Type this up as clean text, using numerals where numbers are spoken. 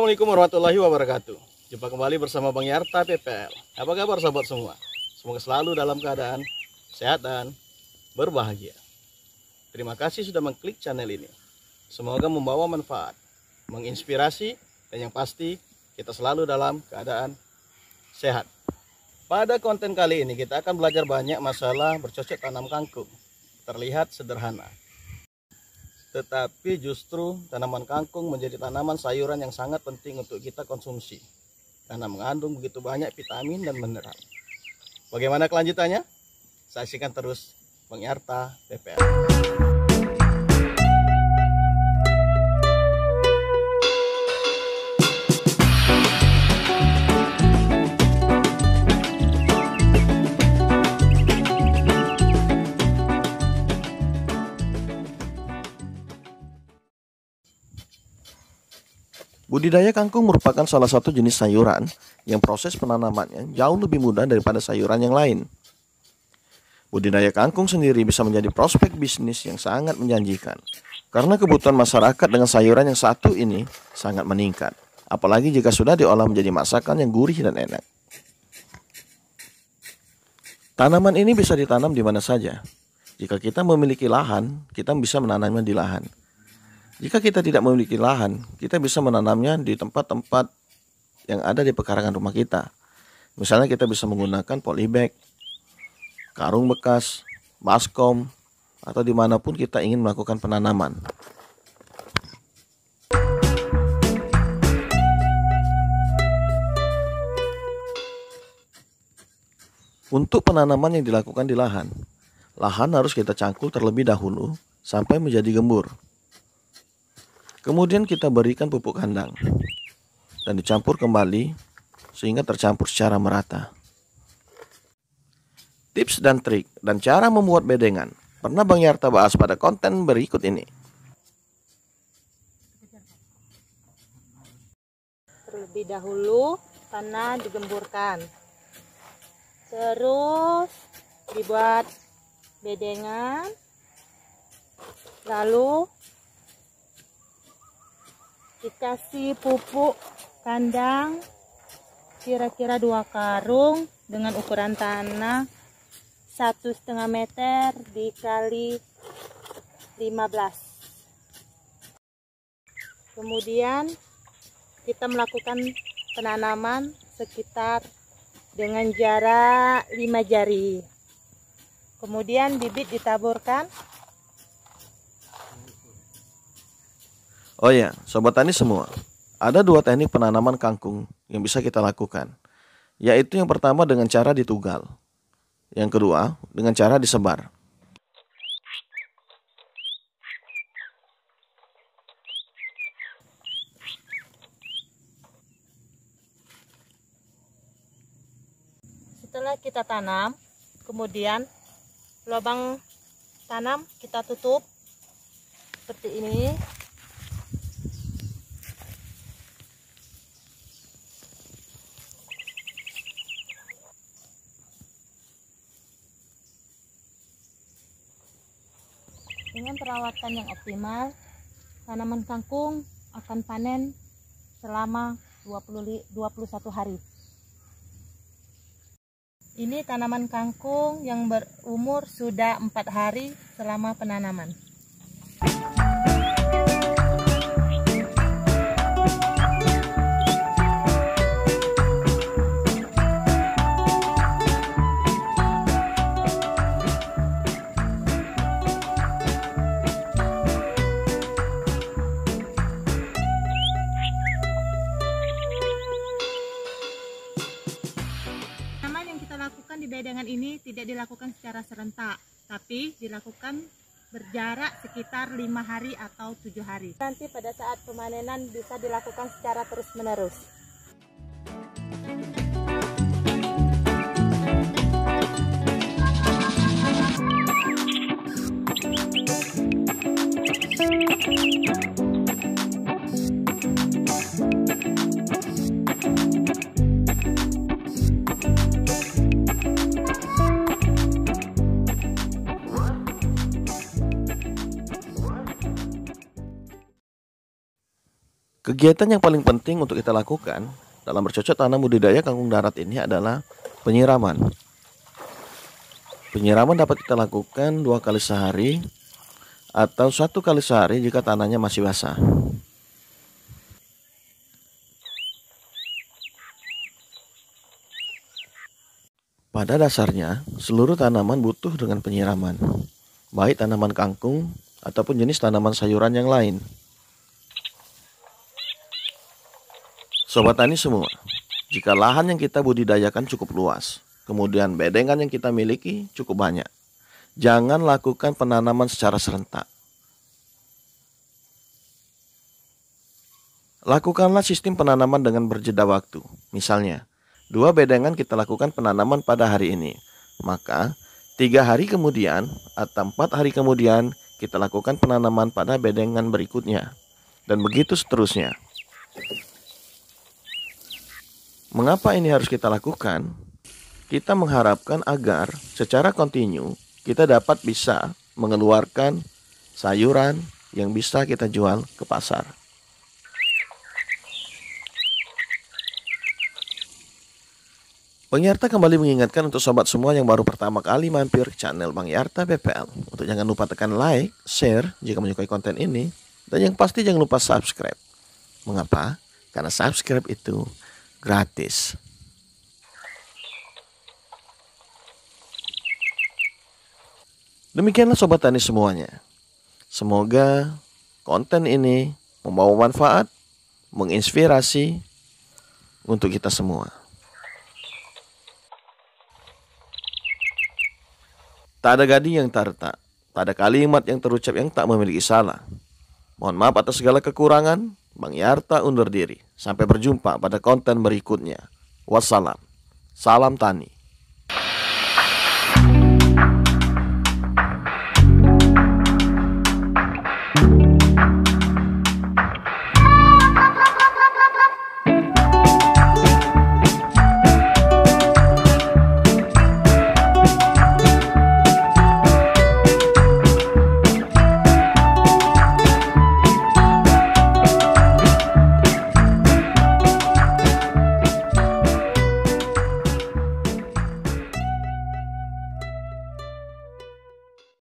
Assalamualaikum warahmatullahi wabarakatuh. Jumpa kembali bersama Bang Yarta PPL. Apa kabar sahabat semua? Semoga selalu dalam keadaan sehat dan berbahagia. Terima kasih sudah mengklik channel ini. Semoga membawa manfaat, menginspirasi, dan yang pasti kita selalu dalam keadaan sehat. Pada konten kali ini kita akan belajar banyak masalah bercocok tanam kangkung. Terlihat sederhana, tetapi justru tanaman kangkung menjadi tanaman sayuran yang sangat penting untuk kita konsumsi karena mengandung begitu banyak vitamin dan mineral. Bagaimana kelanjutannya? Saksikan terus Bang Yarta PPL. Budidaya kangkung merupakan salah satu jenis sayuran yang proses penanamannya jauh lebih mudah daripada sayuran yang lain. Budidaya kangkung sendiri bisa menjadi prospek bisnis yang sangat menjanjikan karena kebutuhan masyarakat dengan sayuran yang satu ini sangat meningkat, apalagi jika sudah diolah menjadi masakan yang gurih dan enak. Tanaman ini bisa ditanam di mana saja. Jika kita memiliki lahan, kita bisa menanamnya di lahan. Jika kita tidak memiliki lahan, kita bisa menanamnya di tempat-tempat yang ada di pekarangan rumah kita. Misalnya kita bisa menggunakan polybag, karung bekas, baskom, atau dimanapun kita ingin melakukan penanaman. Untuk penanaman yang dilakukan di lahan, lahan harus kita cangkul terlebih dahulu sampai menjadi gembur. Kemudian kita berikan pupuk kandang dan dicampur kembali sehingga tercampur secara merata. Tips dan trik dan cara membuat bedengan pernah Bang Yarta bahas pada konten berikut ini. Terlebih dahulu tanah digemburkan, terus dibuat bedengan, lalu dikasih pupuk kandang kira-kira 2 karung dengan ukuran tanah 1,5 meter dikali 15. Kemudian kita melakukan penanaman sekitar dengan jarak 5 jari. Kemudian bibit ditaburkan. Oh ya, sobat tani semua, ada 2 teknik penanaman kangkung yang bisa kita lakukan, yaitu yang pertama dengan cara ditugal, yang kedua dengan cara disebar. Setelah kita tanam, kemudian lubang tanam kita tutup seperti ini. Dengan perawatan yang optimal, tanaman kangkung akan panen selama 21 hari. Ini tanaman kangkung yang berumur sudah 4 hari selama penanaman. Di bedengan ini tidak dilakukan secara serentak, tapi dilakukan berjarak sekitar 5 hari atau 7 hari. Nanti pada saat pemanenan bisa dilakukan secara terus-menerus. Kegiatan yang paling penting untuk kita lakukan dalam bercocok tanam budidaya kangkung darat ini adalah penyiraman. Penyiraman dapat kita lakukan 2 kali sehari atau 1 kali sehari jika tanahnya masih basah. Pada dasarnya, seluruh tanaman butuh dengan penyiraman, baik tanaman kangkung ataupun jenis tanaman sayuran yang lain. Sobat tani semua, jika lahan yang kita budidayakan cukup luas, kemudian bedengan yang kita miliki cukup banyak, jangan lakukan penanaman secara serentak. Lakukanlah sistem penanaman dengan berjeda waktu. Misalnya, 2 bedengan kita lakukan penanaman pada hari ini, maka 3 hari kemudian atau 4 hari kemudian kita lakukan penanaman pada bedengan berikutnya, dan begitu seterusnya. Mengapa ini harus kita lakukan? Kita mengharapkan agar secara kontinu kita dapat bisa mengeluarkan sayuran yang bisa kita jual ke pasar. Bang Yarta kembali mengingatkan untuk sobat semua yang baru pertama kali mampir ke channel Bang Yarta PPL, untuk jangan lupa tekan like, share jika menyukai konten ini, dan yang pasti jangan lupa subscribe. Mengapa? Karena subscribe itu gratis. Demikianlah sobat tani semuanya. Semoga konten ini membawa manfaat, menginspirasi untuk kita semua. Tak ada gading yang tak retak, tak ada kalimat yang terucap yang tak memiliki salah. Mohon maaf atas segala kekurangan. Bang Yarta undur diri. Sampai berjumpa pada konten berikutnya. Wassalam. Salam tani.